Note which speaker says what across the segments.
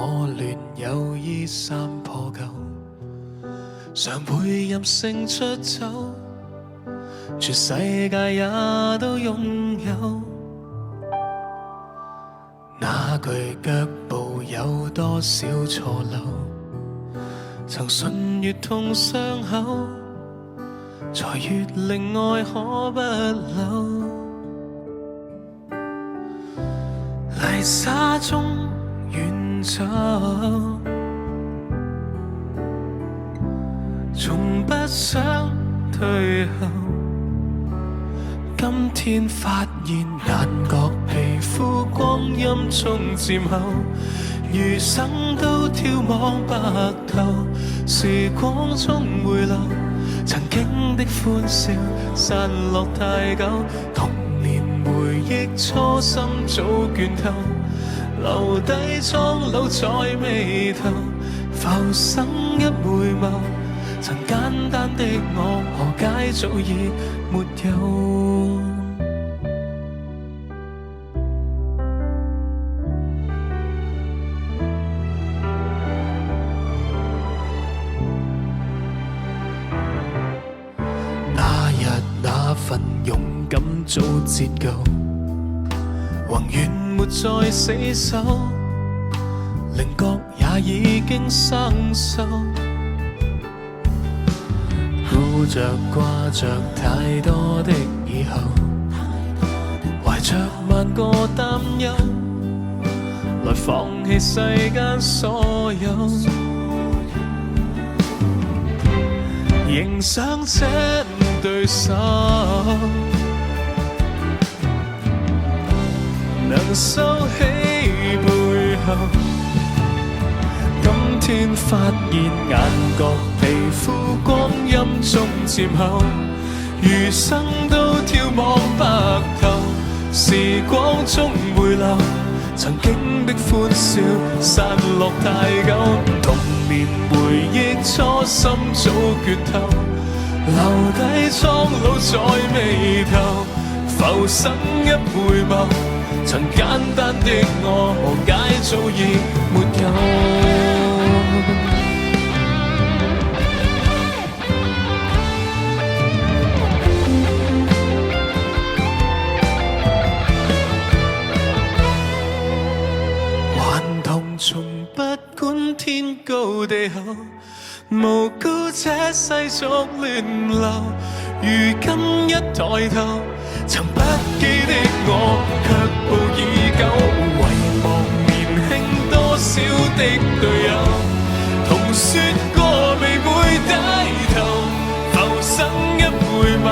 Speaker 1: 我亂有衣衫破舊，常配任性出走，全世界也都擁有。那句腳步有多少錯漏，曾順越痛傷口，才越令愛可不朽。泥沙中遠走，從不想退後。今天發現眼角皮膚光陰中漸厚，餘生都眺望白頭。時光中回流，曾經的歡笑散落太久，童年回憶初心早倦透，留低蒼老在眉頭，浮生一回眸，曾簡單的我何解早已沒有。那日那份勇敢早折舊，宏願沒再死守，稜角也已經生鏽。顧着掛着太多的以後，懷着萬個擔憂，來放棄世間所有。迎上這對手，能收起背後。今天發現眼角皮膚光陰中漸厚，餘生都眺望白頭。時光中回流，曾經的歡笑散落太久，童年回憶初心早倦透，留低蒼老在眉頭，浮生一回眸，曾簡單的我何解早已沒有。頑童從不管天高地厚，無辜這世俗亂流，如今一抬頭，曾不羈的我卻步已久，遺忘年輕多少的隊友，同說過未會低頭，浮生一回眸，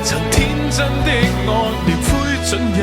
Speaker 1: 曾天真的我連灰燼也